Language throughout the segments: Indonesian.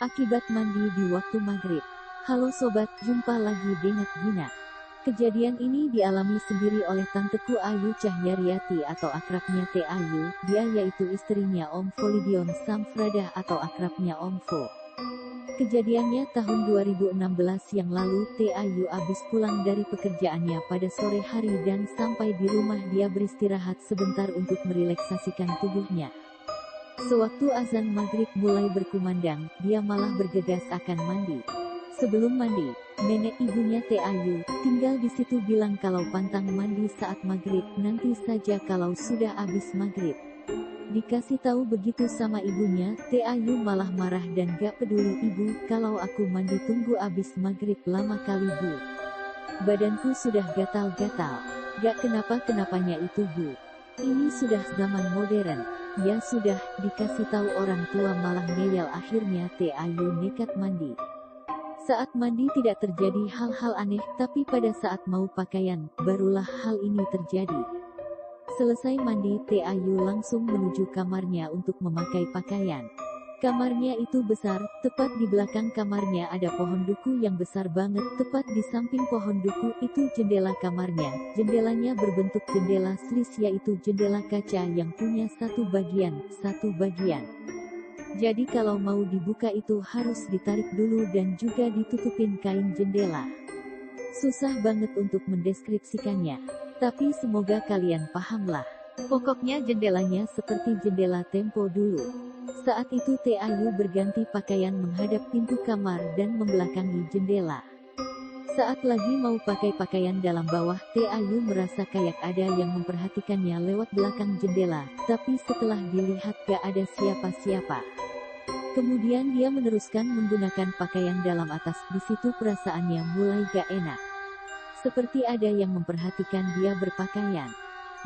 Akibat mandi di waktu maghrib. Halo sobat, jumpa lagi dengan Gina. Kejadian ini dialami sendiri oleh Tanteku Ayu Cahyariati atau akrabnya Teh Ayu, dia yaitu istrinya Om Folidion Samfradah atau akrabnya Om Fo. Kejadiannya tahun 2016 yang lalu. Teh Ayu habis pulang dari pekerjaannya pada sore hari dan sampai di rumah dia beristirahat sebentar untuk merelaksasikan tubuhnya. Sewaktu azan maghrib mulai berkumandang, dia malah bergegas akan mandi. Sebelum mandi, nenek ibunya Teh Ayu tinggal di situ bilang kalau pantang mandi saat maghrib, nanti saja kalau sudah habis maghrib. Dikasih tahu begitu sama ibunya, Teh Ayu malah marah dan gak peduli ibu, kalau aku mandi tunggu habis maghrib lama kali bu. Badanku sudah gatal-gatal. Gak kenapa-kenapanya itu bu. Ini sudah zaman modern. Ya sudah, dikasih tahu orang tua malah ngeyel. Akhirnya Teh Ayu nekat mandi. Saat mandi tidak terjadi hal-hal aneh, tapi pada saat mau pakaian, barulah hal ini terjadi. Selesai mandi, Teh Ayu langsung menuju kamarnya untuk memakai pakaian. Kamarnya itu besar, tepat di belakang kamarnya ada pohon duku yang besar banget, tepat di samping pohon duku itu jendela kamarnya. Jendelanya berbentuk jendela slis, yaitu jendela kaca yang punya satu bagian. Jadi kalau mau dibuka itu harus ditarik dulu dan juga ditutupin kain jendela. Susah banget untuk mendeskripsikannya, tapi semoga kalian pahamlah. Pokoknya jendelanya seperti jendela tempo dulu. Saat itu Teh Ayu berganti pakaian menghadap pintu kamar dan membelakangi jendela. Saat lagi mau pakai pakaian dalam bawah, Teh Ayu merasa kayak ada yang memperhatikannya lewat belakang jendela, tapi setelah dilihat gak ada siapa-siapa. Kemudian dia meneruskan menggunakan pakaian dalam atas. Di situ perasaannya mulai gak enak. Seperti ada yang memperhatikan dia berpakaian.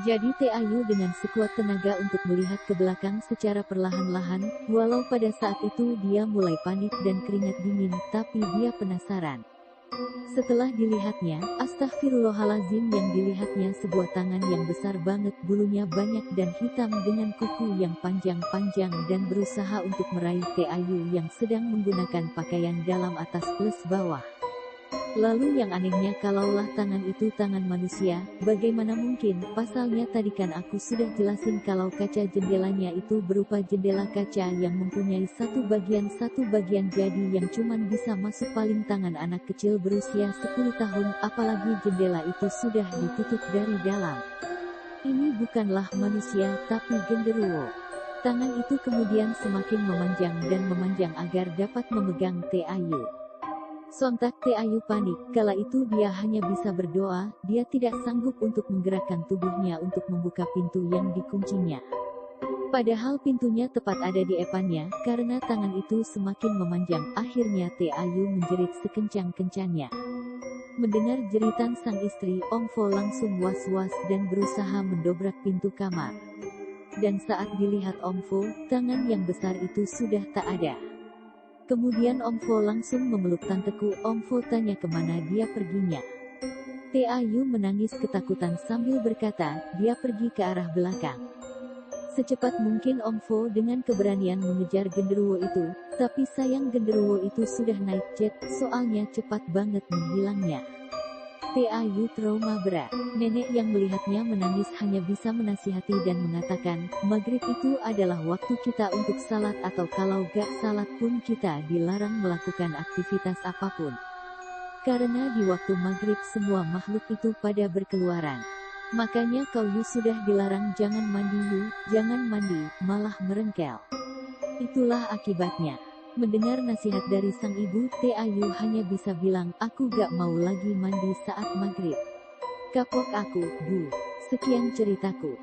Jadi Teh Ayu dengan sekuat tenaga untuk melihat ke belakang secara perlahan-lahan, walau pada saat itu dia mulai panik dan keringat dingin, tapi dia penasaran. Setelah dilihatnya, astagfirullahalazim, yang dilihatnya sebuah tangan yang besar banget, bulunya banyak dan hitam dengan kuku yang panjang-panjang dan berusaha untuk meraih Teh Ayu yang sedang menggunakan pakaian dalam atas plus bawah. Lalu yang anehnya, kalaulah tangan itu tangan manusia, bagaimana mungkin? Pasalnya tadi kan aku sudah jelasin kalau kaca jendelanya itu berupa jendela kaca yang mempunyai satu bagian, jadi yang cuman bisa masuk paling tangan anak kecil berusia 10 tahun, apalagi jendela itu sudah ditutup dari dalam. Ini bukanlah manusia, tapi genderuwo. Tangan itu kemudian semakin memanjang dan memanjang agar dapat memegang Teh Ayu. Sontak Teh Ayu panik, kala itu dia hanya bisa berdoa, dia tidak sanggup untuk menggerakkan tubuhnya untuk membuka pintu yang dikuncinya. Padahal pintunya tepat ada di depannya, karena tangan itu semakin memanjang, akhirnya Teh Ayu menjerit sekencang-kencangnya. Mendengar jeritan sang istri, Om Fo langsung was-was dan berusaha mendobrak pintu kamar. Dan saat dilihat Om Fo, tangan yang besar itu sudah tak ada. Kemudian Om Fo langsung memeluk tanteku. Om Fo tanya kemana dia perginya. Teh Ayu menangis ketakutan sambil berkata, dia pergi ke arah belakang. Secepat mungkin Om Fo dengan keberanian mengejar genderuwo itu, tapi sayang genderuwo itu sudah naik jet, soalnya cepat banget menghilangnya. Teh Ayu trauma berat. Nenek yang melihatnya menangis hanya bisa menasihati dan mengatakan, maghrib itu adalah waktu kita untuk salat, atau kalau gak salat pun kita dilarang melakukan aktivitas apapun. Karena di waktu maghrib semua makhluk itu pada berkeluaran. Makanya kau yu sudah dilarang, jangan mandi yu, jangan mandi, malah merengkel. Itulah akibatnya. Mendengar nasihat dari sang ibu, Teh Ayu hanya bisa bilang, aku gak mau lagi mandi saat maghrib. Kapok aku, bu. Sekian ceritaku.